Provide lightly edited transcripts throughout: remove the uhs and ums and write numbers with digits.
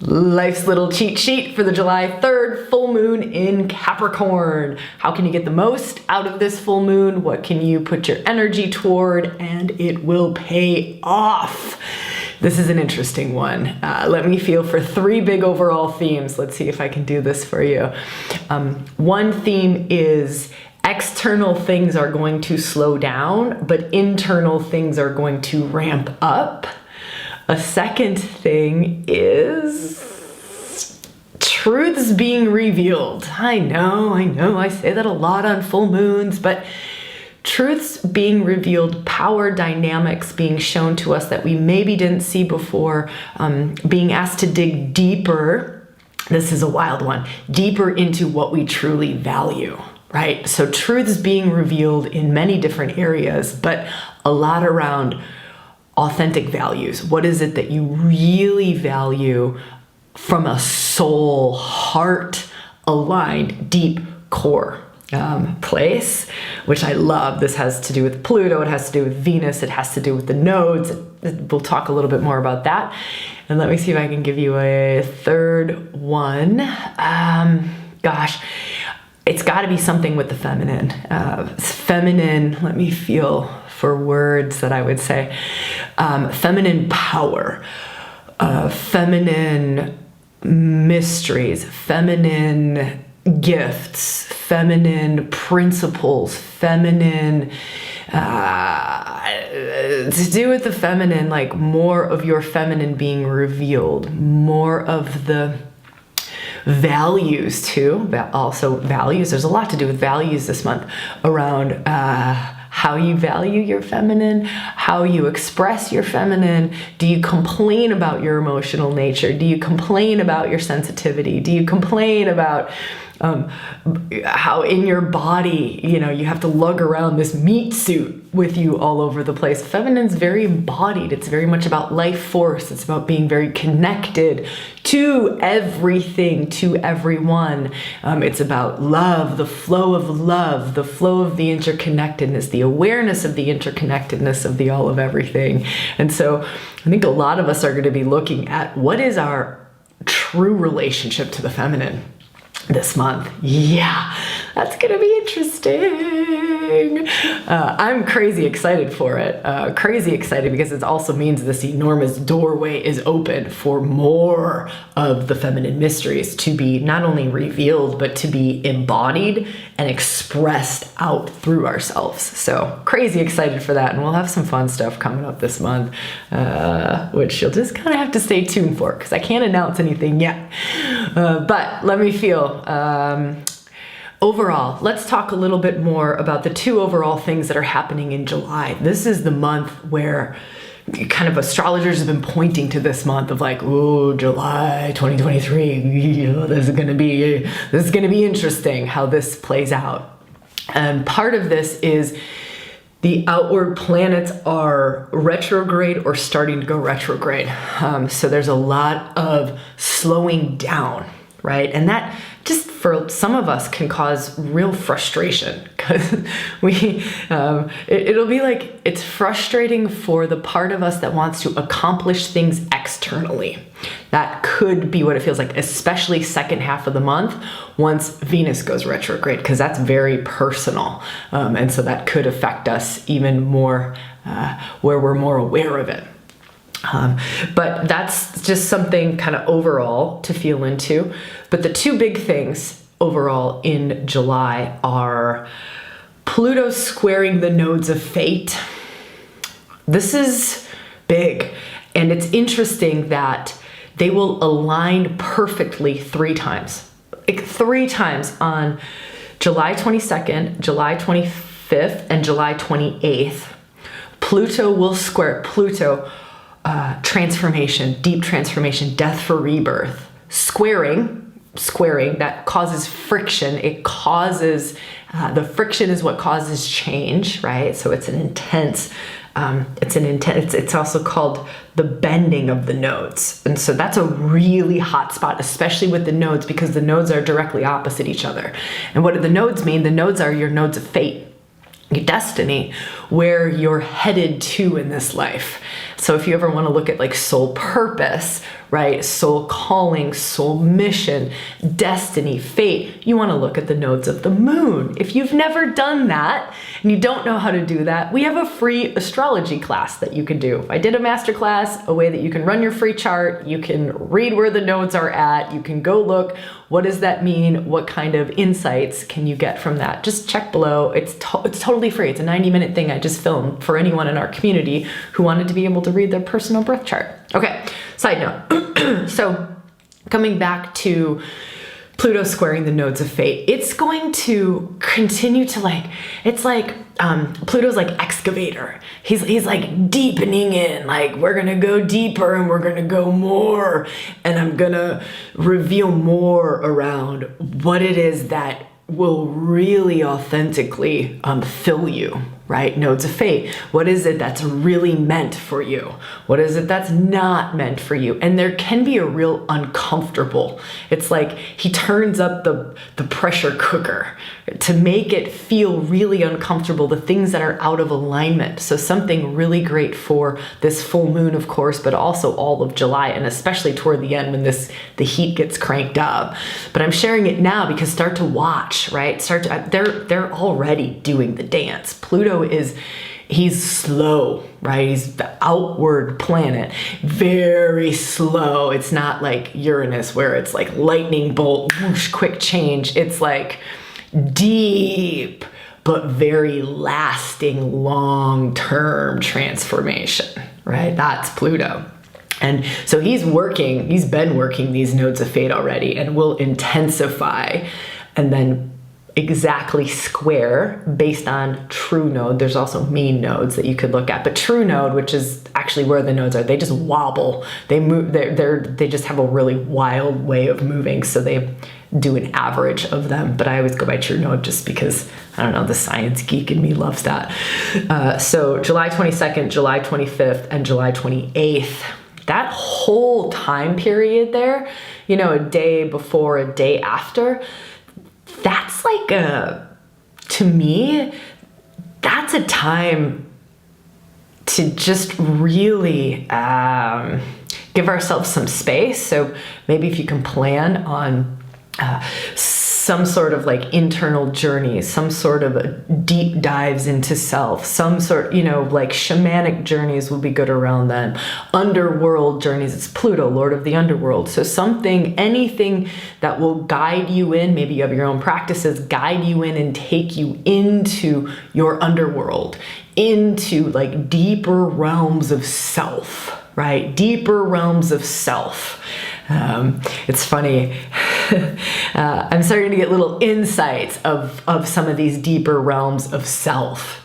Life's little cheat sheet for the July 3rd full moon in Capricorn. How can you get the most out of this full moon? What can you put your energy toward? And it will pay off. This is an interesting one. Let me feel for 3 big overall themes. Let's see if I can do this for you. One theme is external things are going to slow down, but internal things are going to ramp up. A second thing is truths being revealed. I know, I say that a lot on full moons, but truths being revealed, power dynamics being shown to us that we maybe didn't see before, being asked to dig deeper. This is a wild one, deeper into what we truly value, right? So truths being revealed in many different areas, but a lot around authentic values. What is it that you really value from a soul, heart aligned, deep core place, which I love. This has to do with Pluto, it has to do with Venus, it has to do with the nodes. We'll talk a little bit more about that. And let me see if I can give you a third one. Gosh, it's got to be something with the feminine. Feminine, let me feel for words that I would say. Feminine power, feminine mysteries, feminine gifts, feminine principles, feminine, to do with the feminine, like more of your feminine being revealed, more of the values too, also values. There's a lot to do with values this month around how you value your feminine, how you express your feminine. Do you complain about your emotional nature? Do you complain about your sensitivity? Do you complain about how in your body, you have to lug around this meat suit with you all over the place? Feminine's very embodied. It's very much about life force. It's about being very connected to everything, to everyone. It's about love, the flow of the interconnectedness, the awareness of the interconnectedness of the all of everything. And so I think a lot of us are going to be looking at what is our true relationship to the feminine this month. Yeah, that's gonna be interesting. I'm crazy excited for it. Crazy excited because it also means this enormous doorway is open for more of the feminine mysteries to be not only revealed, but to be embodied and expressed out through ourselves. So crazy excited for that. And we'll have some fun stuff coming up this month, which you'll just kind of have to stay tuned for because I can't announce anything yet. But let me feel. Overall, let's talk a little bit more about the 2 overall things that are happening in July. This is the month where kind of astrologers have been pointing to this month of like, oh, July 2023, this is gonna be interesting how this plays out. And part of this is the outward planets are retrograde or starting to go retrograde. So there's a lot of slowing down, right? And that just for some of us can cause real frustration because it'll be like, it's frustrating for the part of us that wants to accomplish things externally. That could be what it feels like, especially second half of the month once Venus goes retrograde, because that's very personal. And so that could affect us even more where we're more aware of it. But that's just something kind of overall to feel into. But the 2 big things overall in July are Pluto squaring the nodes of fate. This is big. And it's interesting that they will align perfectly 3 times. Like 3 times on July 22nd, July 25th, and July 28th. Pluto will square Pluto. Transformation, deep transformation, death for rebirth, squaring that causes friction. It causes, the friction is what causes change, right? So it's an intense, it's also called the bending of the nodes. And so that's a really hot spot, especially with the nodes, because the nodes are directly opposite each other. And what do the nodes mean? The nodes are your nodes of fate, your destiny, where you're headed to in this life. So if you ever want to look at like soul purpose, right? Soul calling, soul mission, destiny, fate, you want to look at the nodes of the moon. If you've never done that and you don't know how to do that, we have a free astrology class that you can do. I did a masterclass, a way that you can run your free chart, you can read where the nodes are at, you can go look, what does that mean? What kind of insights can you get from that? Just check below. It's totally free. It's a 90-minute thing I just filmed for anyone in our community who wanted to be able to read their personal birth chart. Okay, side note. So coming back to Pluto squaring the nodes of fate, it's going to continue to like, it's like Pluto's like excavator. He's like deepening in, like we're gonna go deeper and we're gonna go more, and I'm gonna reveal more around what it is that will really authentically fill you, right? Nodes of fate. What is it that's really meant for you? What is it that's not meant for you? And there can be a real uncomfortable. It's like he turns up the pressure cooker to make it feel really uncomfortable, the things that are out of alignment. So something really great for this full moon, of course, but also all of July, and especially toward the end when the heat gets cranked up. But I'm sharing it now because start to watch, right? They're already doing the dance. Pluto he's slow, right? He's the outward planet, very slow. It's not like Uranus where it's like lightning bolt, whoosh, quick change. It's like deep, but very lasting, long-term transformation, right? That's Pluto. And so he's been working these nodes of fate already and will intensify and then exactly square based on true node. There's also mean nodes that you could look at, but true node, which is actually where the nodes are, they just wobble. They move. They just have a really wild way of moving. So they do an average of them, but I always go by true node just because I don't know, the science geek in me loves that. So July 22nd, July 25th, and July 28th. That whole time period there, you know, a day before, a day after. That's like to me, that's a time to just really give ourselves some space. So maybe if you can plan on some sort of like internal journey, some sort of deep dives into self, some sort, you know, like shamanic journeys will be good around then. Underworld journeys, it's Pluto, Lord of the Underworld. So anything that will guide you in, maybe you have your own practices, guide you in and take you into your underworld, into like deeper realms of self, right? Deeper realms of self. It's funny. I'm starting to get little insights of some of these deeper realms of self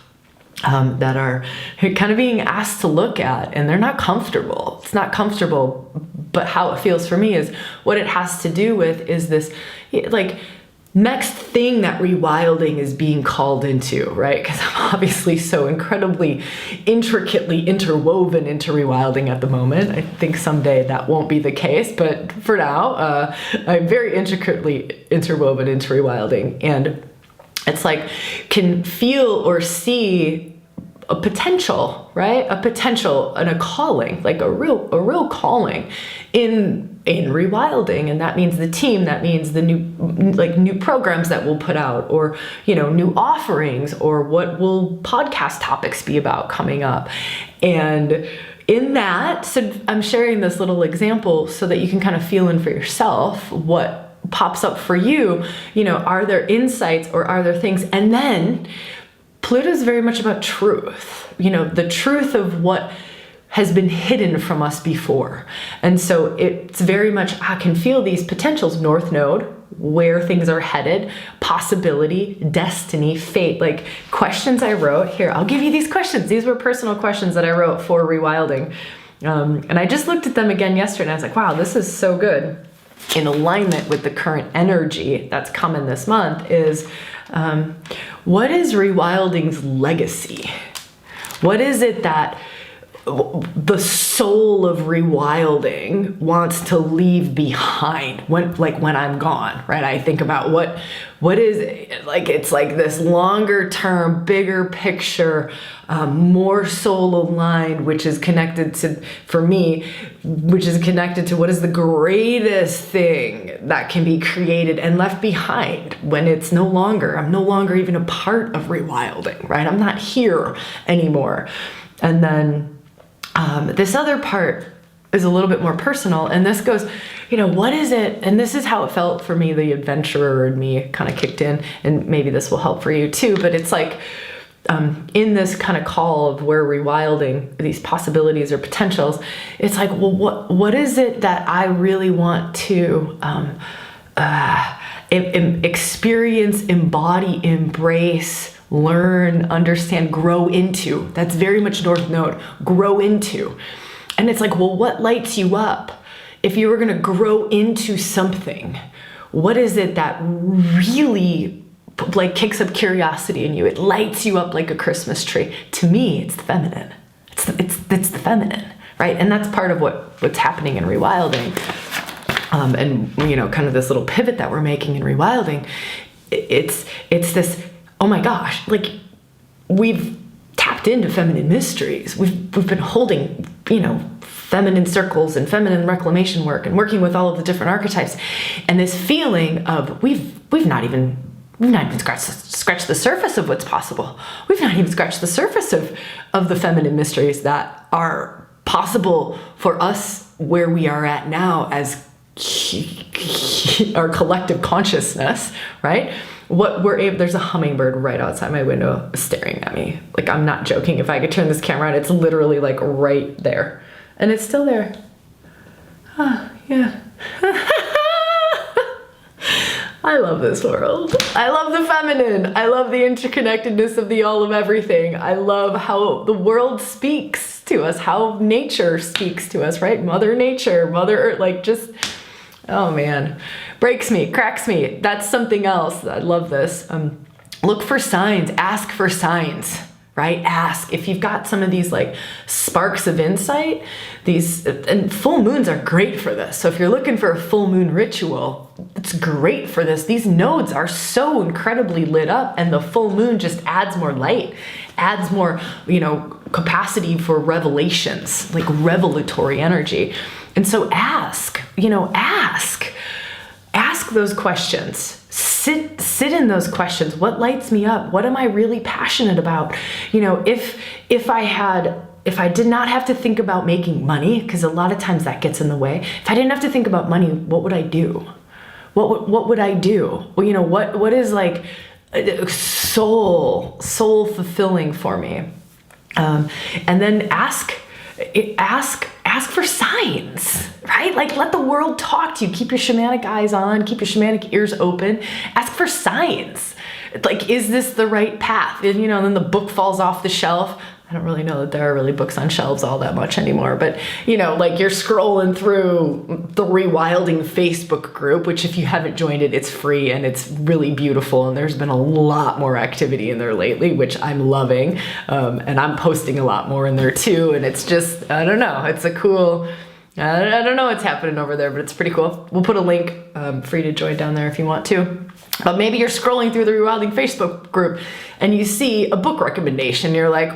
that are kind of being asked to look at, and they're not comfortable. It's not comfortable, but how it feels for me is what it has to do with is this like next thing that rewilding is being called into, right? Because I'm obviously so incredibly intricately interwoven into rewilding at the moment. I think someday that won't be the case, but for now, I'm very intricately interwoven into rewilding, and it's like can feel or see a potential, right? A potential and a calling, like a real calling in rewilding. And that means the team, that means the new programs that we'll put out, or, you know, new offerings, or what will podcast topics be about coming up. And in that, so I'm sharing this little example so that you can kind of feel in for yourself what pops up for you. You know, are there insights or are there things? And then Pluto is very much about truth, you know, the truth of what has been hidden from us before. And so it's very much, I can feel these potentials, North Node, where things are headed, possibility, destiny, fate, like questions I wrote here. I'll give you these questions. These were personal questions that I wrote for rewilding. And I just looked at them again yesterday and I was like, wow, this is so good. In alignment with the current energy that's coming this month is, what is rewilding's legacy? What is it that the soul of rewilding wants to leave behind when I'm gone, right? I think about what is it? Like, it's like this longer term, bigger picture, more soul aligned, which is connected to, for me, which is connected to what is the greatest thing that can be created and left behind when I'm no longer even a part of rewilding, right? I'm not here anymore. And then this other part is a little bit more personal, and this goes, what is it? And this is how it felt for me. The adventurer in me kind of kicked in, and maybe this will help for you too. But it's like, in this kind of call of where rewilding, these possibilities or potentials, it's like, well, what is it that I really want to experience, embody, embrace, learn, understand, grow into? That's very much North Node, grow into. And it's like, well, what lights you up? If you were going to grow into something, what is it that really like kicks up curiosity in you? It lights you up like a Christmas tree. To me, it's the feminine. It's the feminine, right? And that's part of what's happening in rewilding. And kind of this little pivot that we're making in rewilding. It's this, oh my gosh, like, we've tapped into feminine mysteries. We've been holding, feminine circles and feminine reclamation work and working with all of the different archetypes. And this feeling of we've not even scratched the surface of what's possible. We've not even scratched the surface of the feminine mysteries that are possible for us where we are at now as our collective consciousness, right? There's a hummingbird right outside my window staring at me. Like, I'm not joking. If I could turn this camera on, it's literally like right there. And it's still there. Yeah. I love this world. I love the feminine. I love the interconnectedness of the all of everything. I love how the world speaks to us, how nature speaks to us, right? Mother Nature, Mother Earth, like, just, oh man, breaks me, cracks me. That's something else. I love this. Look for signs, ask for signs, right? Ask. If you've got some of these like sparks of insight, and full moons are great for this. So if you're looking for a full moon ritual, it's great for this. These nodes are so incredibly lit up, and the full moon just adds more light, adds more, capacity for revelations, like revelatory energy. And so ask those questions. Sit in those questions. What lights me up? What am I really passionate about? If I did not have to think about making money, because a lot of times that gets in the way. If I didn't have to think about money, what would I do? What would I do? Well, what is like soul fulfilling for me? And then ask for signs, right? Like, let the world talk to you. Keep your shamanic eyes on, keep your shamanic ears open. Ask for signs. Like, is this the right path? And, then the book falls off the shelf. I don't really know that there are really books on shelves all that much anymore, but like, you're scrolling through the ReWilding Facebook group, which, if you haven't joined it, it's free and it's really beautiful. And there's been a lot more activity in there lately, which I'm loving. And I'm posting a lot more in there too. And it's just, I don't know, it's a cool, I don't know what's happening over there, but it's pretty cool. We'll put a link for you to join down there if you want to. But maybe you're scrolling through the ReWilding Facebook group and you see a book recommendation. And you're like,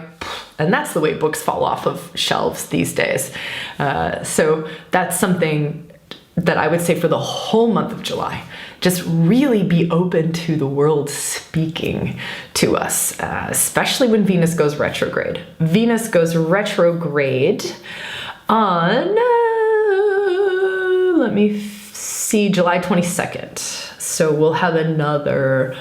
and that's the way books fall off of shelves these days. So that's something that I would say for the whole month of July. Just really be open to the world speaking to us, especially when Venus goes retrograde. Venus goes retrograde on, let me see, July 22nd. So we'll have a new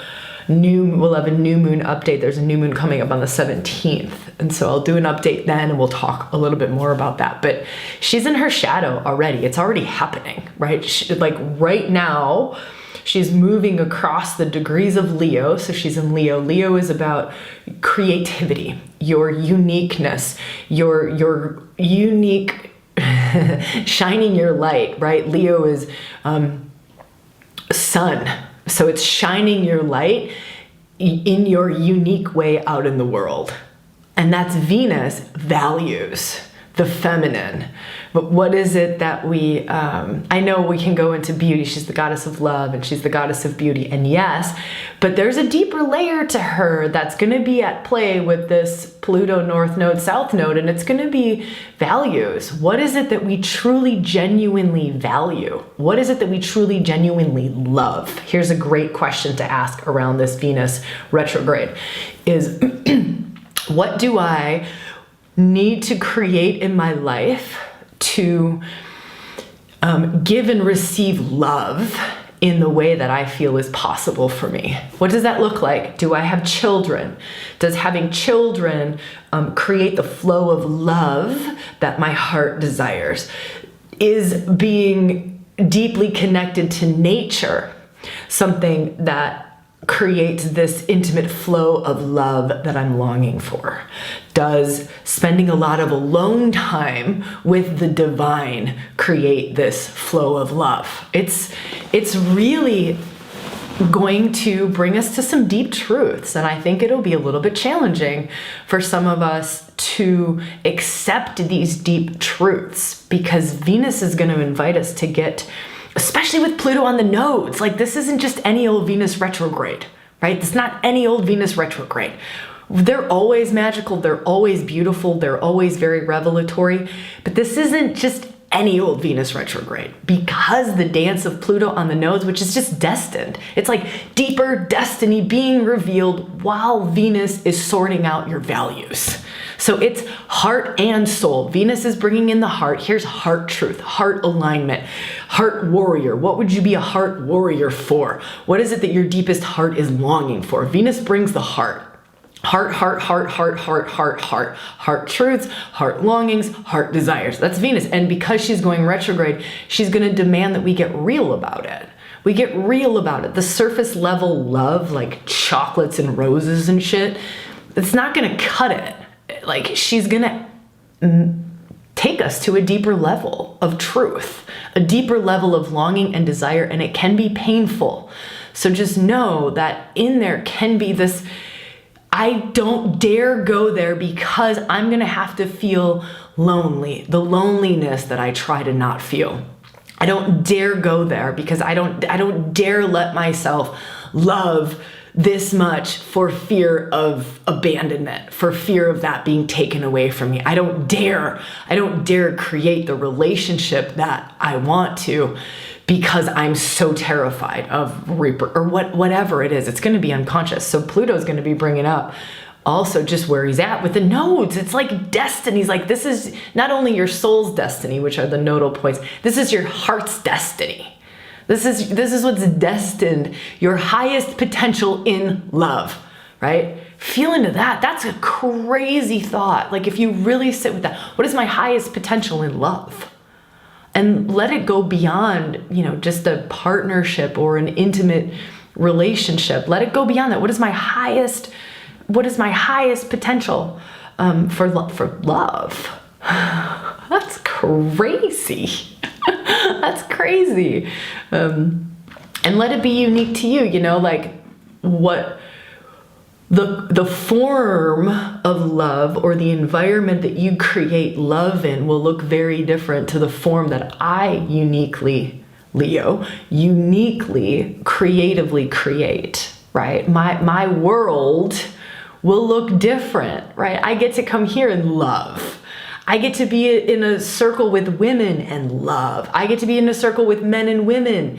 moon update. There's a new moon coming up on the 17th. And so I'll do an update then, and we'll talk a little bit more about that. But she's in her shadow already. It's already happening, right? Like right now, she's moving across the degrees of Leo. So she's in Leo. Leo is about creativity, your uniqueness, your unique shining your light, right? Leo is sun. So it's shining your light in your unique way out in the world. And that's Venus, values, the feminine. But what is it that we, I know we can go into beauty. She's the goddess of love and she's the goddess of beauty. And yes, but there's a deeper layer to her that's going to be at play with this Pluto North Node, South Node, and it's going to be values. What is it that we truly, genuinely value? What is it that we truly, genuinely love? Here's a great question to ask around this Venus retrograde is, what do I need to create in my life to give and receive love in the way that I feel is possible for me? What does that look like? Do I have children? Does having children create the flow of love that my heart desires? Is being deeply connected to nature something that creates this intimate flow of love that I'm longing for? Does spending a lot of alone time with the divine create this flow of love? It's really going to bring us to some deep truths, and I think it'll be a little bit challenging for some of us to accept these deep truths, because Venus is going to invite us to get, especially with Pluto on the nodes, like this isn't just any old Venus retrograde, right? It's not any old Venus retrograde. They're always magical, they're always beautiful, they're always very revelatory, but this isn't just any old Venus retrograde, because the dance of Pluto on the nodes, which is just destined. It's like deeper destiny being revealed while Venus is sorting out your values. So it's heart and soul. Venus is bringing in the heart. Here's heart truth, heart alignment, heart warrior. What would you be a heart warrior for? What is it that your deepest heart is longing for? Venus brings the heart. Heart, heart, heart, heart, heart, heart, heart, heart truths, heart longings, heart desires. That's Venus. And because she's going retrograde, she's going to demand that we get real about it. We get real about it. The surface level love, like chocolates and roses and shit, it's not going to cut it. Like, she's going to take us to a deeper level of truth, a deeper level of longing and desire, and it can be painful. So just know that in there can be this, I don't dare go there because I'm gonna have to feel lonely, the loneliness that I try to not feel. I don't dare go there because I don't dare let myself love this much for fear of abandonment, for fear of that being taken away from me. I don't dare create the relationship that I want to, because I'm so terrified of whatever it is. It's going to be unconscious. So Pluto's going to be bringing up also just where he's at with the nodes. It's like destinies. Like, this is not only your soul's destiny, which are the nodal points, this is your heart's destiny. This is what's destined, your highest potential in love, right? Feel into that. That's a crazy thought. Like, if you really sit with that, what is my highest potential in love? And let it go beyond, just a partnership or an intimate relationship. Let it go beyond that. What is my highest potential for love? That's crazy. That's crazy. And let it be unique to you, like what the form of love or the environment that you create love in will look very different to the form that I uniquely creatively create, right? My world will look different, right? I get to come here and love. I get to be in a circle with women and love. I get to be in a circle with men and women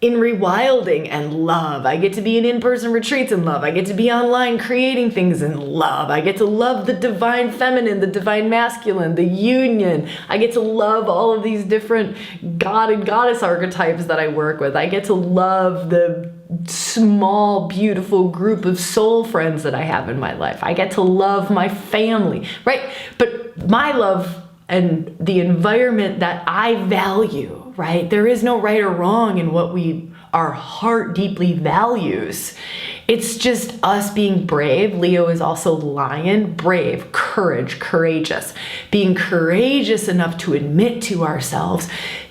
in ReWilding and love. I get to be in in-person retreats and love. I get to be online creating things and love. I get to love the divine feminine, the divine masculine, the union. I get to love all of these different god and goddess archetypes that I work with. I get to love the small, beautiful group of soul friends that I have in my life. I get to love my family, right? But my love and the environment that I value, right? There is no right or wrong in what our heart deeply values. It's just us being brave. Leo is also lion, brave, courageous. Being courageous enough to admit to ourselves,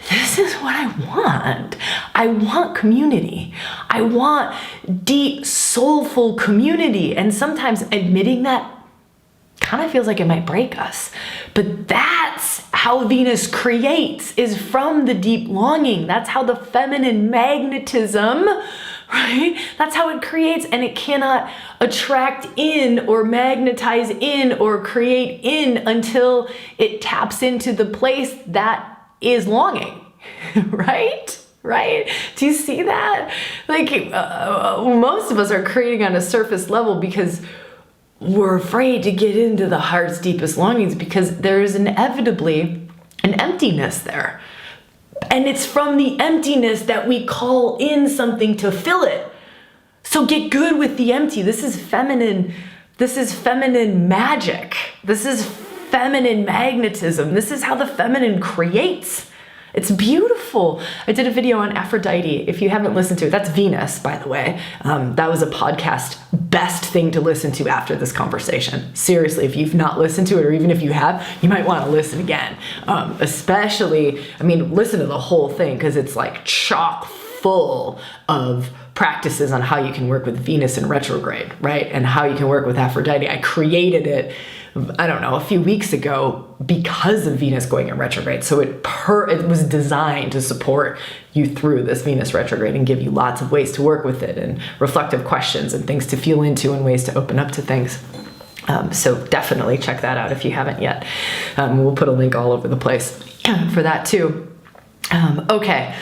this is what I want. I want community. I want deep, soulful community. And sometimes admitting that kind of feels like it might break us. But that's how Venus creates, is from the deep longing. That's how the feminine magnetism, right? That's how it creates, and it cannot attract in or magnetize in or create in until it taps into the place that is longing, right? Right? Do you see that? Like, most of us are creating on a surface level because we're afraid to get into the heart's deepest longings, because there is inevitably an emptiness there. And it's from the emptiness that we call in something to fill it. So get good with the empty. This is feminine. This is feminine magic. This is feminine magnetism. This is how the feminine creates. It's beautiful. I did a video on Aphrodite. If you haven't listened to it, that's Venus, by the way. That was a podcast best thing to listen to after this conversation. Seriously, if you've not listened to it, or even if you have, you might want to listen again. Especially, I mean, listen to the whole thing, because it's like chock full of practices on how you can work with Venus in retrograde, right? And how you can work with Aphrodite. I created it, I don't know, a few weeks ago because of Venus going in retrograde. So it was designed to support you through this Venus retrograde and give you lots of ways to work with it, and reflective questions and things to feel into and ways to open up to things. So definitely check that out if you haven't yet. We'll put a link all over the place for that too. Okay.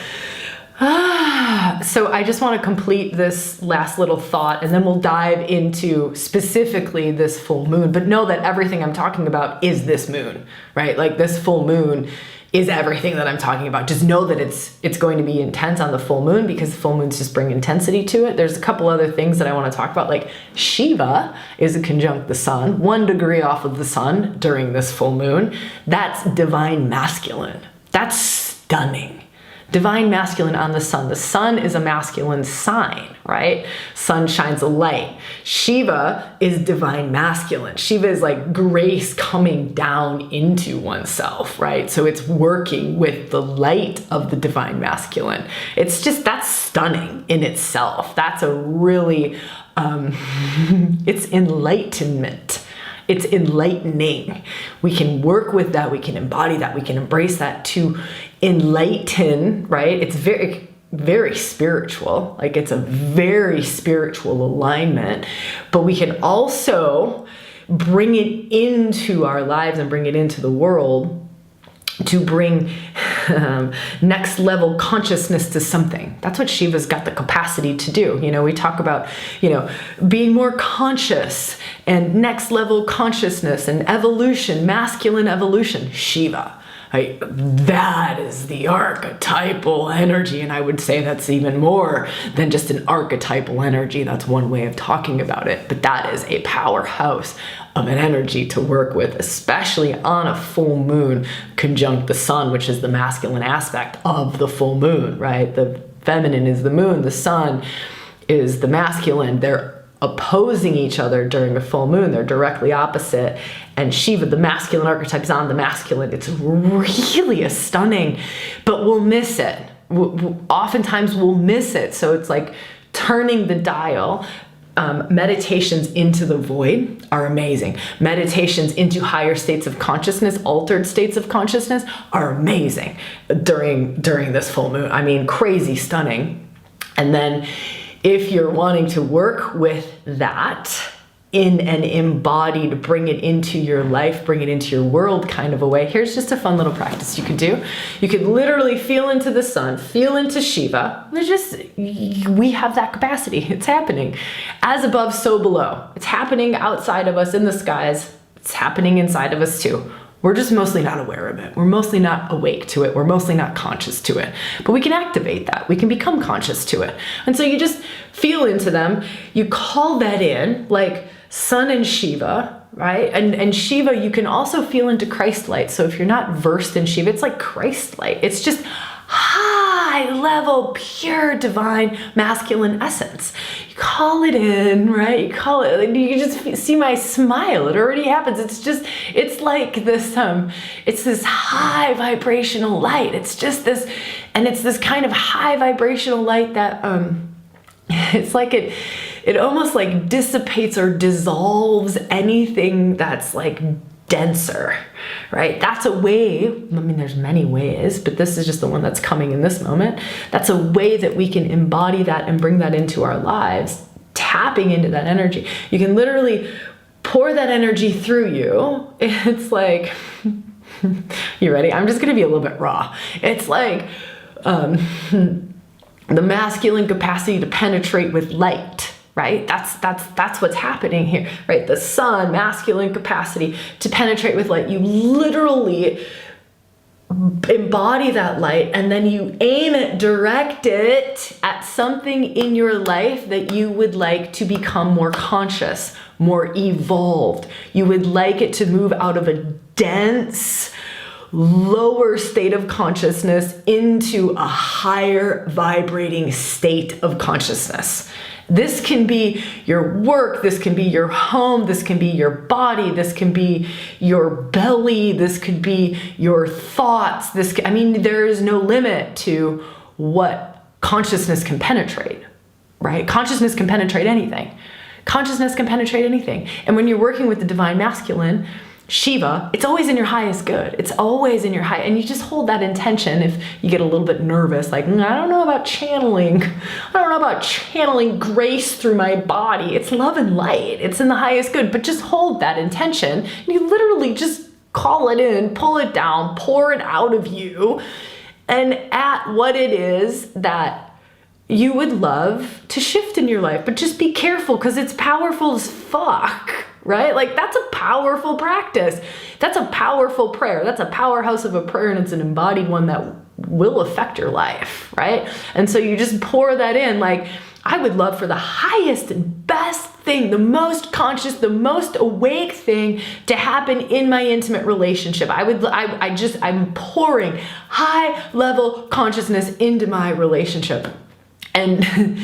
So I just want to complete this last little thought, and then we'll dive into specifically this full moon. But know that everything I'm talking about is this moon, right? Like, this full moon is everything that I'm talking about. Just know that it's going to be intense on the full moon, because the full moons just bring intensity to it. There's a couple other things that I want to talk about, like Shiva is a conjunct the sun, 1 degree off of the sun during this full moon. That's divine masculine. That's stunning. Divine masculine on the sun. The sun is a masculine sign, right? Sun shines a light. Shiva is divine masculine. Shiva is like grace coming down into oneself, right? So it's working with the light of the divine masculine. It's just, that's stunning in itself. That's a really, it's enlightenment. It's enlightening. We can work with that. We can embody that. We can embrace that to enlighten, right? It's very, very spiritual. Like, it's a very spiritual alignment, but we can also bring it into our lives and bring it into the world to bring next level consciousness to something. That's what Shiva's got the capacity to do. You know, we talk about, you know, being more conscious and next level consciousness and evolution, masculine evolution. Shiva, right? That is the archetypal energy. And I would say that's even more than just an archetypal energy. That's one way of talking about it. But that is a powerhouse of an energy to work with, especially on a full moon conjunct the sun, which is the masculine aspect of the full moon, right? The feminine is the moon, the sun is the masculine. They're opposing each other during the full moon. They're directly opposite. And Shiva, the masculine archetype, is on the masculine. It's really stunning, but we'll miss it. Oftentimes we'll miss it. So it's like turning the dial. Meditations into the void are amazing. Meditations into higher states of consciousness, altered states of consciousness, are amazing during this full moon. I mean, crazy stunning. And then if you're wanting to work with that in an embodied, bring it into your life, bring it into your world kind of a way, here's just a fun little practice you could do. You could literally feel into the sun, feel into Shiva. We have that capacity. It's happening. As above, so below. It's happening outside of us in the skies. It's happening inside of us too. We're just mostly not aware of it. We're mostly not awake to it. We're mostly not conscious to it. But we can activate that. We can become conscious to it. And so you just feel into them. You call that in, like Sun and Shiva, right? And Shiva, you can also feel into Christ light. So if you're not versed in Shiva, it's like Christ light. It's just high level, pure, divine, masculine essence. You call it in, right? You call it, you can just see my smile. It already happens. It's like this, it's this high vibrational light. It's just this, and it's this kind of high vibrational light that, it's like it almost like dissipates or dissolves anything that's like denser, right? That's a way, I mean, there's many ways, but this is just the one that's coming in this moment. That's a way that we can embody that and bring that into our lives, tapping into that energy. You can literally pour that energy through you. It's like, you ready? I'm just gonna be a little bit raw. It's like the masculine capacity to penetrate with light, right? That's what's happening here, right? The sun, masculine capacity to penetrate with light. You literally embody that light, and then you aim it, direct it at something in your life that you would like to become more conscious, more evolved. You would like it to move out of a dense, lower state of consciousness into a higher vibrating state of consciousness. This can be your work, this can be your home, this can be your body, this can be your belly, this could be your thoughts. I mean, there is no limit to what consciousness can penetrate, right? Consciousness can penetrate anything. Consciousness can penetrate anything. And when you're working with the divine masculine, Shiva, it's always in your highest good. It's always in your high, and you just hold that intention. If you get a little bit nervous, like, I don't know about channeling. I don't know about channeling grace through my body. It's love and light. It's in the highest good, but just hold that intention. And you literally just call it in, pull it down, pour it out of you, and at what it is that you would love to shift in your life. But just be careful, because it's powerful as fuck. Right? Like, that's a powerful practice. That's a powerful prayer. That's a powerhouse of a prayer, and it's an embodied one that will affect your life, right? And so you just pour that in. Like, I would love for the highest and best thing, the most conscious, the most awake thing to happen in my intimate relationship. I'm pouring high level consciousness into my relationship, and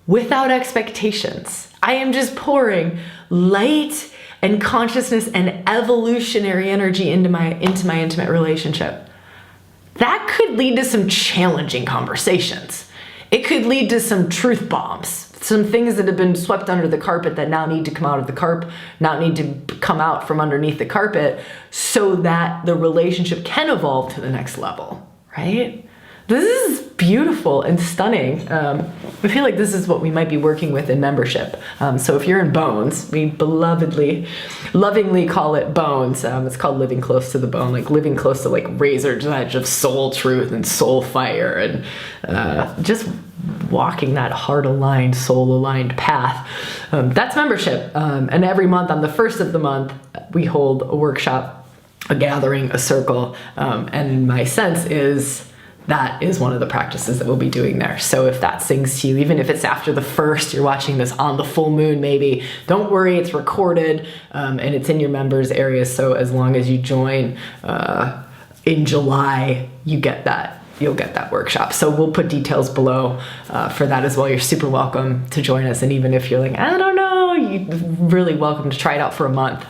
without expectations. I am just pouring light and consciousness and evolutionary energy into my intimate relationship. That could lead to some challenging conversations. It could lead to some truth bombs, some things that have been swept under the carpet that now need to come out of the carpet, now need to come out from underneath the carpet, so that the relationship can evolve to the next level, right? This is beautiful and stunning. I feel like this is what we might be working with in membership. So if you're in Bones, we lovingly call it Bones. It's called living close to the bone, like living close to like razor's edge of soul truth and soul fire, and just walking that heart-aligned, soul-aligned path. That's membership. And every month on the first of the month, we hold a workshop, a gathering, a circle. And my sense is that is one of the practices that we'll be doing there. So if that sings to you, even if it's after the first, you're watching this on the full moon maybe, don't worry, it's recorded, and it's in your members area. So as long as you join in July, you'll get that workshop. So we'll put details below for that as well. You're super welcome to join us. And even if you're like, I don't know, you're really welcome to try it out for a month.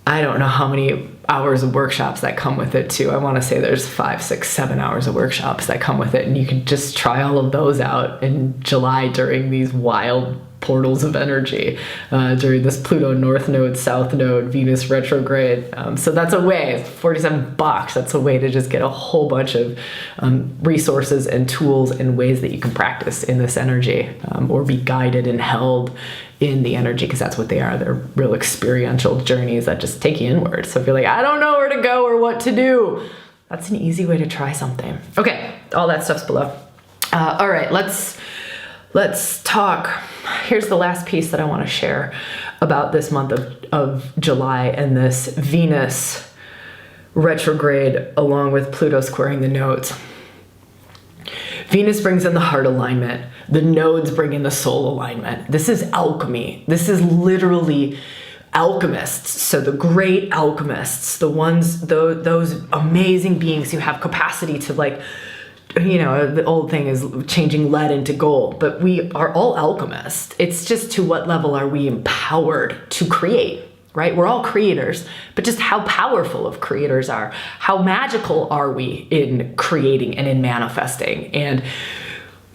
I don't know how many hours of workshops that come with it too. I want to say there's 5, 6, 7 hours of workshops that come with it, and you can just try all of those out in July during these wild portals of energy, during this Pluto North Node, South Node, Venus retrograde. So that's a way, it's $47. That's a way to just get a whole bunch of resources and tools and ways that you can practice in this energy, or be guided and held in the energy, because that's what they are. They're real experiential journeys that just take you inward. So if you're like, I don't know where to go or what to do, that's an easy way to try something. Okay, all that stuff's below. All right, let's talk. Here's the last piece that I want to share about this month of July and this Venus retrograde along with Pluto squaring the nodes. Venus brings in the heart alignment. The nodes bring in the soul alignment. This is alchemy. This is literally alchemists. So the great alchemists, the ones, those amazing beings who have capacity to, like, you know, the old thing is changing lead into gold, but we are all alchemists. It's just to what level are we empowered to create, right? We're all creators, but just how powerful of creators are, how magical are we in creating and in manifesting. And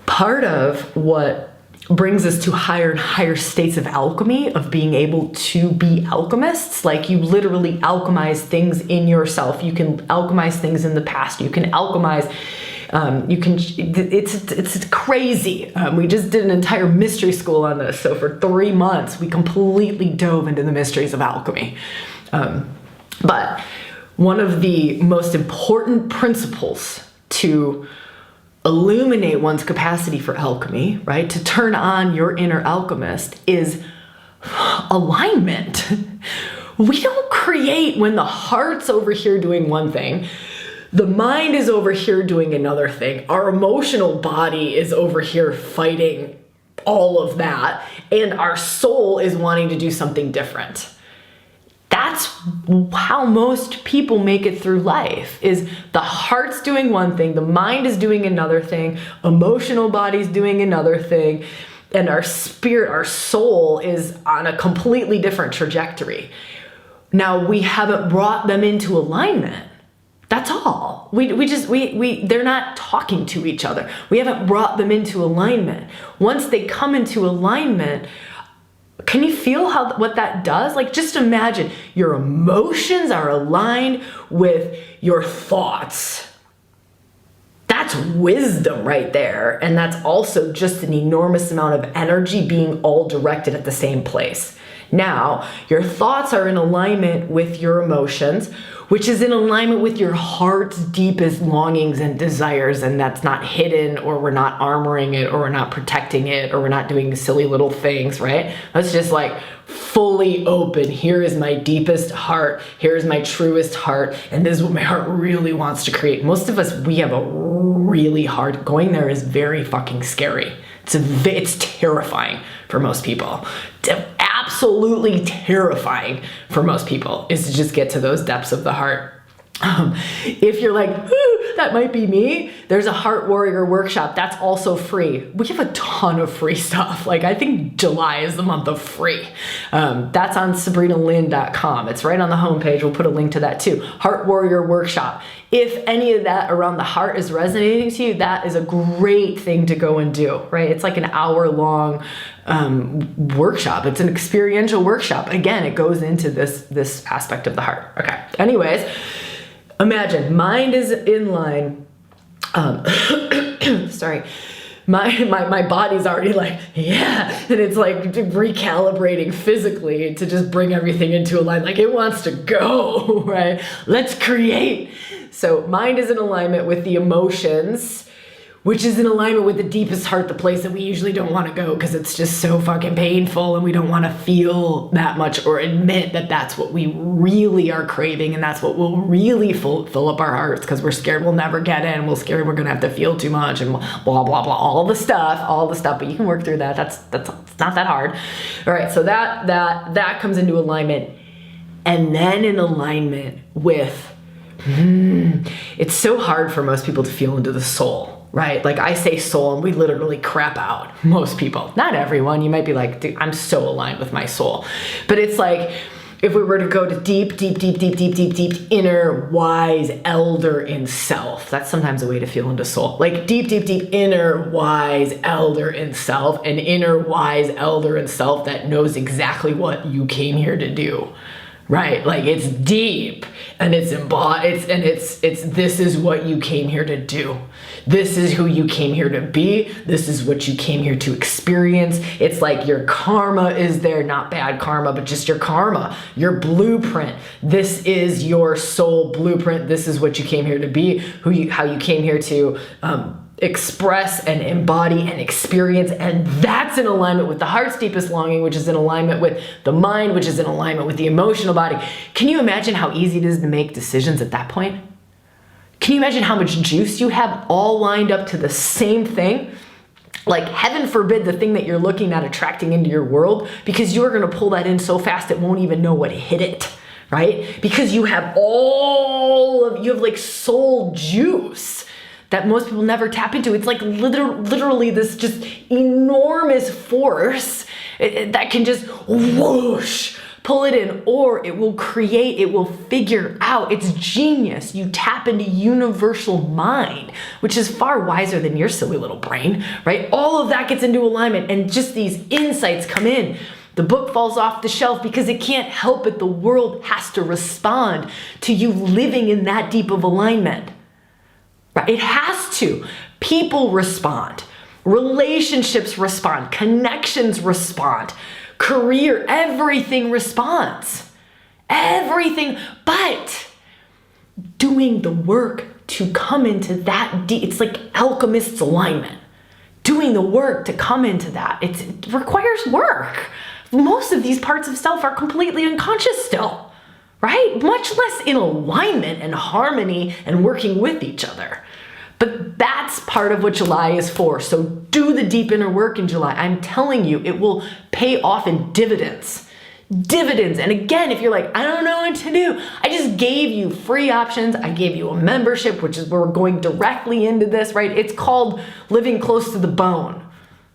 part of what brings us to higher and higher states of alchemy, of being able to be alchemists. Like, you literally alchemize things in yourself. You can alchemize things in the past. You can alchemize, it's crazy. We just did an entire mystery school on this. So for 3 months, we completely dove into the mysteries of alchemy. But one of the most important principles to illuminate one's capacity for alchemy, right? To turn on your inner alchemist is alignment. We don't create when the heart's over here doing one thing, the mind is over here doing another thing, our emotional body is over here fighting all of that, and our soul is wanting to do something different. That's how most people make it through life, is the heart's doing one thing, the mind is doing another thing, emotional body's doing another thing, and our spirit, our soul is on a completely different trajectory. Now, we haven't brought them into alignment. That's all. They're not talking to each other. We haven't brought them into alignment. Once they come into alignment, can you feel what that does? Like, just imagine your emotions are aligned with your thoughts. That's wisdom right there. And that's also just an enormous amount of energy being all directed at the same place. Now, your thoughts are in alignment with your emotions, which is in alignment with your heart's deepest longings and desires, and that's not hidden, or we're not armoring it, or we're not protecting it, or we're not doing silly little things, right? That's just like fully open. Here is my deepest heart. Here's my truest heart, and this is what my heart really wants to create. Most of us, we have a really hard, going there is very fucking scary. It's terrifying for most people. Absolutely terrifying for most people is to just get to those depths of the heart. If you're like, ooh, that might be me, there's a Heart Warrior workshop. That's also free. We have a ton of free stuff. Like, I think July is the month of free. That's on sabrinalynn.com. It's right on the homepage. We'll put a link to that too. Heart Warrior workshop. If any of that around the heart is resonating to you, that is a great thing to go and do, right? It's like an hour-long workshop. It's an experiential workshop. Again, it goes into this aspect of the heart. Okay. Anyways, imagine mind is in line. Sorry. My body's already like, yeah, and it's like recalibrating physically to just bring everything into a line. Like, it wants to go, right? Let's create. So mind is in alignment with the emotions, which is in alignment with the deepest heart, the place that we usually don't want to go because it's just so fucking painful and we don't want to feel that much or admit that that's what we really are craving and that's what will really fill up our hearts because we're scared we'll never get in, we're scared we're going to have to feel too much and blah, blah, blah, all the stuff, but you can work through that. That's it's not that hard. All right, so that comes into alignment, and then in alignment with, it's so hard for most people to feel into the soul. Right? Like, I say soul and we literally crap out. Most people, not everyone. You might be like, dude, I'm so aligned with my soul. But it's like, if we were to go to deep inner wise elder in self, that's sometimes a way to feel into soul. Like deep inner wise elder in self, an inner wise elder in self that knows exactly what you came here to do. Right? Like, it's deep and it's embodied, it's this is what you came here to do. This is who you came here to be. This is what you came here to experience. It's like your karma is there, not bad karma, but just your karma, your blueprint. This is your soul blueprint. This is what you came here to be, how you came here to express and embody and experience, and that's in alignment with the heart's deepest longing, which is in alignment with the mind, which is in alignment with the emotional body. Can you imagine how easy it is to make decisions at that point? Can you imagine how much juice you have all lined up to the same thing? Like, heaven forbid the thing that you're looking at attracting into your world, because you're going to pull that in so fast it won't even know what hit it, right? Because you have you have like soul juice that most people never tap into. It's like literally this just enormous force that can just whoosh pull it in, or it will create, it will figure out. It's genius. You tap into universal mind, which is far wiser than your silly little brain, right? All of that gets into alignment, and just these insights come in. The book falls off the shelf because it can't help it. The world has to respond to you living in that deep of alignment, right? It has to. People respond. Relationships respond. Connections respond. Career, everything responds. Everything. But doing the work to come into that deep, it's like alchemist's alignment. Doing the work to come into that, it requires work. Most of these parts of self are completely unconscious still, right? Much less in alignment and harmony and working with each other. But that's part of what July is for. So do the deep inner work in July. I'm telling you, it will pay off in dividends. Dividends. And again, if you're like, I don't know what to do, I just gave you free options. I gave you a membership, which is where we're going directly into this, right? It's called Living Close to the Bone.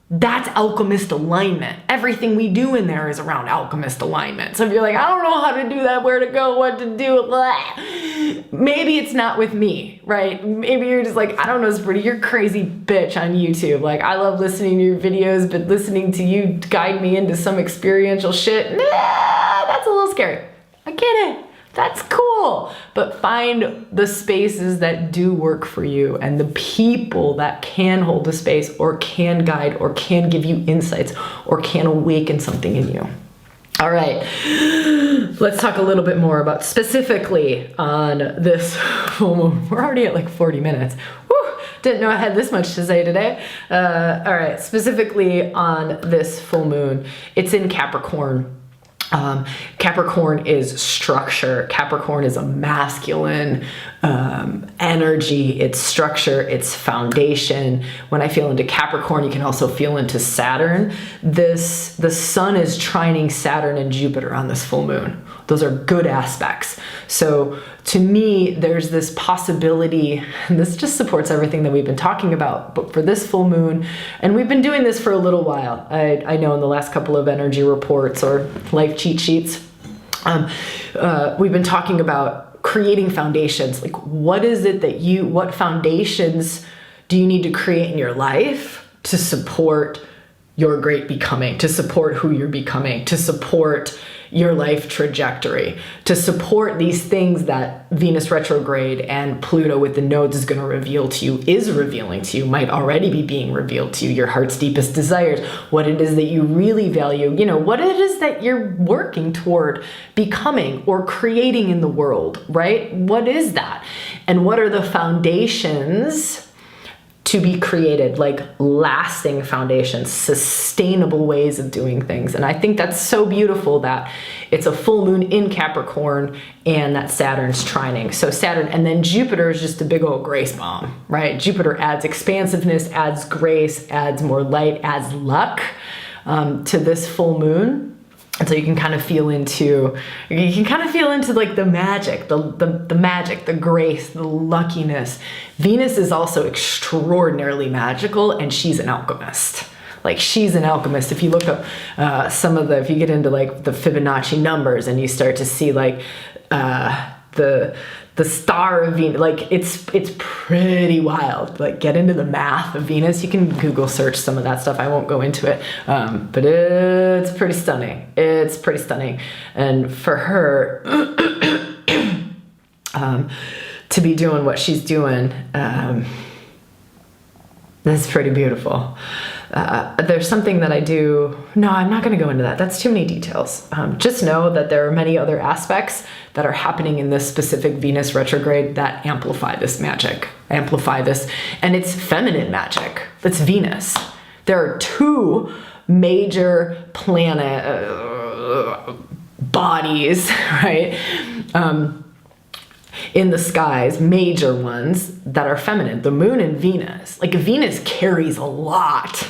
That's alchemist alignment. Everything we do in there is around alchemist alignment. So if you're like, I don't know how to do that, where to go, what to do, blah, maybe it's not with me, right? Maybe you're just like, I don't know, Sabrina, you're a crazy bitch on YouTube. Like, I love listening to your videos, but listening to you guide me into some experiential shit, that's a little scary. I get it. That's cool. But find the spaces that do work for you and the people that can hold the space or can guide or can give you insights or can awaken something in you. All right, let's talk a little bit more about specifically on this full moon. We're already at like 40 minutes. Woo, didn't know I had this much to say today. All right, specifically on this full moon, it's in Capricorn. Capricorn is structure. Capricorn is a masculine energy. It's structure, it's foundation. When I feel into Capricorn, you can also feel into Saturn. The sun is trining Saturn and Jupiter on this full moon. Those are good aspects. So to me, there's this possibility, and this just supports everything that we've been talking about, but for this full moon, and we've been doing this for a little while. I know in the last couple of energy reports or life cheat sheets, we've been talking about creating foundations. Like, what is it that what foundations do you need to create in your life to support your great becoming, to support who you're becoming, to support your life trajectory, to support these things that Venus retrograde and Pluto with the nodes is going to reveal to you, is revealing to you, might already be being revealed to you, your heart's deepest desires, what it is that you really value, what it is that you're working toward becoming or creating in the world, right? What is that? And what are the foundations to be created, like lasting foundations, sustainable ways of doing things. And I think that's so beautiful that it's a full moon in Capricorn and that Saturn's trining. So Saturn, and then Jupiter is just a big old grace bomb, right? Jupiter adds expansiveness, adds grace, adds more light, adds luck to this full moon. And so you can kind of feel into like the magic, the magic, the grace, the luckiness. Venus is also extraordinarily magical, and she's an alchemist. Like, she's an alchemist. If you look up if you get into like the Fibonacci numbers and you start to see like the star of Venus, like it's pretty wild. Like, get into the math of Venus. You can Google search some of that stuff. I won't go into it, but it's pretty stunning. It's pretty stunning. And for her to be doing what she's doing, that's pretty beautiful. There's something that I do. No, I'm not going to go into that. That's too many details. Just know that there are many other aspects that are happening in this specific Venus retrograde that amplify this magic, amplify this. And it's feminine magic. It's Venus. There are two major planet bodies, right? In the skies, major ones that are feminine, the moon and Venus. Like, Venus carries a lot.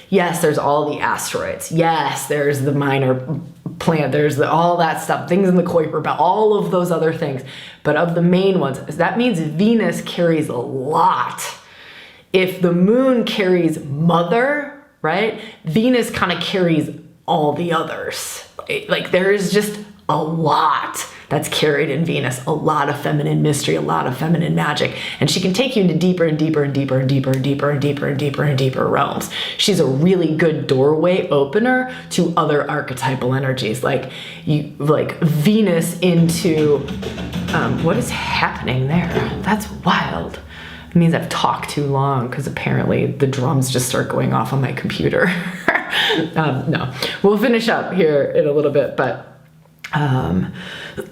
Yes, there's all the asteroids. Yes, there's the minor planet. There's all that stuff, things in the Kuiper belt, all of those other things. But of the main ones, that means Venus carries a lot. If the moon carries mother, right? Venus kind of carries all the others. like there is just a lot that's carried in Venus, a lot of feminine mystery, a lot of feminine magic, and she can take you into deeper and deeper and deeper and deeper and deeper and deeper and deeper and deeper realms. She's a really good doorway opener to other archetypal energies, like Venus into what is happening there? That's wild. It means I've talked too long because apparently the drums just start going off on my computer. No, we'll finish up here in a little bit, but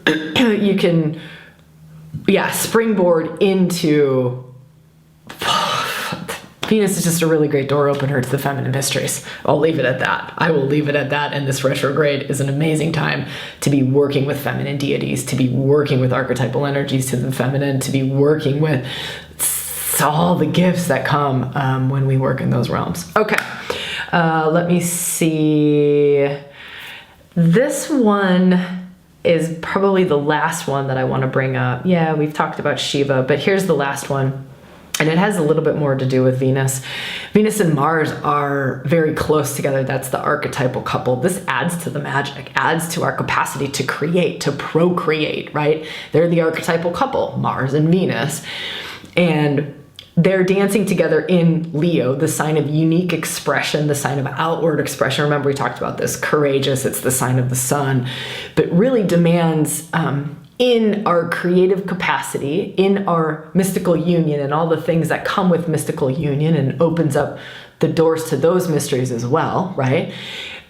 you can, springboard into, Venus is just a really great door opener to the feminine mysteries. I'll leave it at that. I will leave it at that. And this retrograde is an amazing time to be working with feminine deities, to be working with archetypal energies to the feminine, to be working with all the gifts that come when we work in those realms. Okay, let me see. This one is probably the last one that I want to bring up. Yeah, we've talked about Shiva, but here's the last one. And it has a little bit more to do with Venus. Venus and Mars are very close together. That's the archetypal couple. This adds to the magic, adds to our capacity to create, to procreate, right? They're the archetypal couple, Mars and Venus. And they're dancing together in Leo, the sign of unique expression, the sign of outward expression. Remember, we talked about this, courageous, it's the sign of the sun, but really demands in our creative capacity, in our mystical union and all the things that come with mystical union, and opens up the doors to those mysteries as well, right?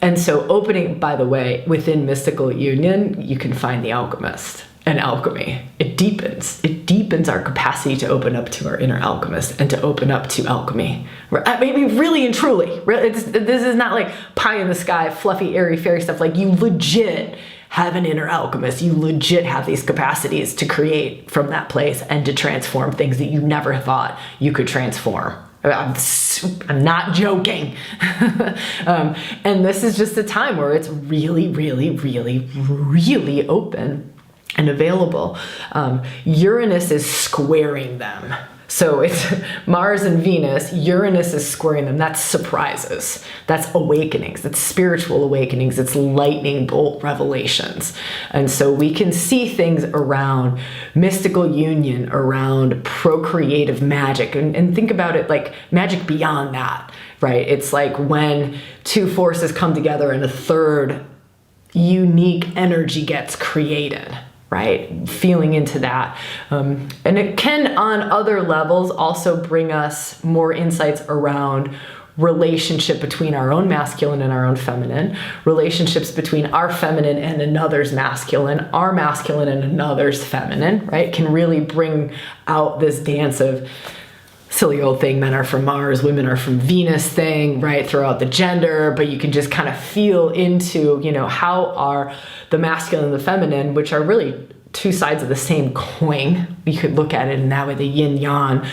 And so opening, by the way, within mystical union, you can find the alchemist. And alchemy, it deepens our capacity to open up to our inner alchemist and to open up to alchemy. I mean, really and truly, this is not like pie in the sky, fluffy, airy, fairy stuff. Like, you legit have an inner alchemist. You legit have these capacities to create from that place and to transform things that you never thought you could transform. I'm not joking. And this is just a time where it's really, really, really, really open and available. Uranus is squaring them. So it's Mars and Venus, Uranus is squaring them. That's surprises. That's awakenings. That's spiritual awakenings. It's lightning bolt revelations. And so we can see things around mystical union, around procreative magic, and think about it like magic beyond that, right? It's like when two forces come together and a third unique energy gets created, right? Feeling into that. And it can, on other levels, also bring us more insights around relationship between our own masculine and our own feminine, relationships between our feminine and another's masculine, our masculine and another's feminine, right? Can really bring out this dance of silly old thing, men are from Mars, women are from Venus thing, right, throughout the gender, but you can just kind of feel into, how are the masculine and the feminine, which are really two sides of the same coin. You could look at it in that way, the yin yang,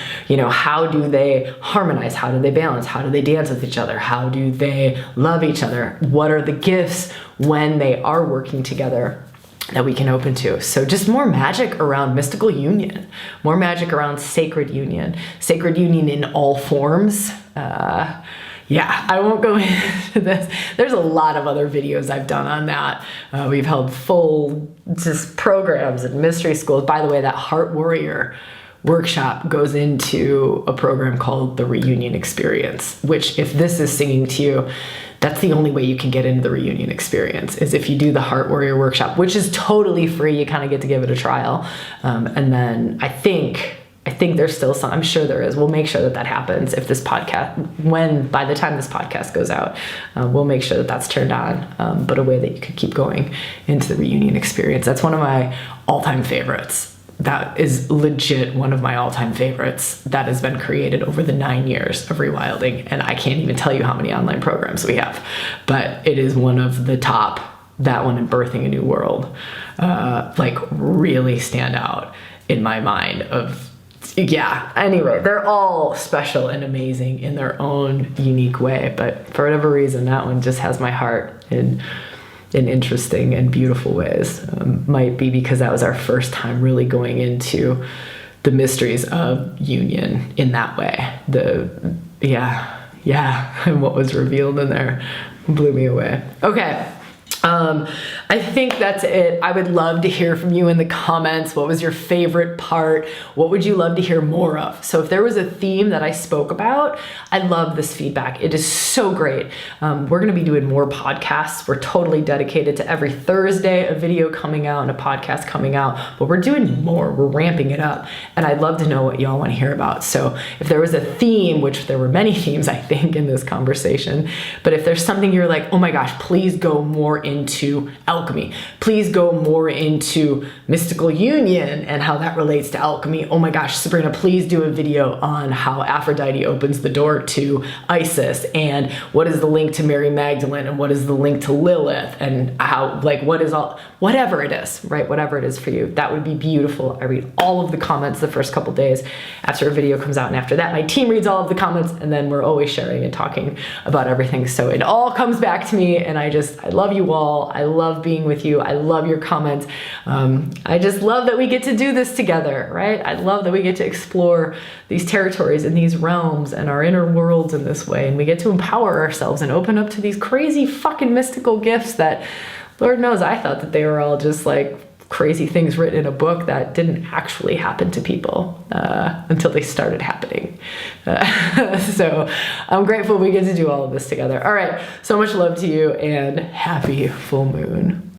how do they harmonize? How do they balance? How do they dance with each other? How do they love each other? What are the gifts when they are working together that we can open to? So just more magic around mystical union, more magic around sacred union in all forms. I won't go into this. There's a lot of other videos I've done on that. We've held full just programs and mystery schools. By the way, that Heart Warrior workshop goes into a program called the Reunion Experience, which, if this is singing to you, that's the only way you can get into the Reunion Experience, is if you do the Heart Warrior workshop, which is totally free. You kind of get to give it a trial. And then I think there's still some, I'm sure there is. We'll make sure that happens if this podcast, by the time this podcast goes out, we'll make sure that that's turned on, but a way that you could keep going into the Reunion Experience. That's one of my all-time favorites. That is legit one of my all-time favorites that has been created over the 9 years of ReWilding. And I can't even tell you how many online programs we have, but it is one of the top, that one and Birthing a New World, really stand out in my mind of, anyway, they're all special and amazing in their own unique way. But for whatever reason, that one just has my heart in interesting and beautiful ways. Might be because that was our first time really going into the mysteries of union in that way. And what was revealed in there blew me away. Okay. I think that's it. I would love to hear from you in the comments. What was your favorite part? What would you love to hear more of? So if there was a theme that I spoke about, I love this feedback. It is so great. We're going to be doing more podcasts. We're totally dedicated to every Thursday, a video coming out and a podcast coming out, but we're doing more. We're ramping it up. And I'd love to know what y'all want to hear about. So if there was a theme, which there were many themes, I think, in this conversation, but if there's something you're like, oh my gosh, please go more into alchemy. Please go more into mystical union and how that relates to alchemy. Oh my gosh, Sabrina, please do a video on how Aphrodite opens the door to Isis, and what is the link to Mary Magdalene, and what is the link to Lilith, and how, like, what is all, whatever it is, right? Whatever it is for you, that would be beautiful. I read all of the comments the first couple days after a video comes out, and after that, my team reads all of the comments, and then we're always sharing and talking about everything. So it all comes back to me, and I love you all. I love being with you. I love your comments. I just love that we get to do this together, right? I love that we get to explore these territories and these realms and our inner worlds in this way, and we get to empower ourselves and open up to these crazy fucking mystical gifts that, Lord knows, I thought that they were all just like crazy things written in a book that didn't actually happen to people until they started happening. So I'm grateful we get to do all of this together. All right, so much love to you, and happy full moon.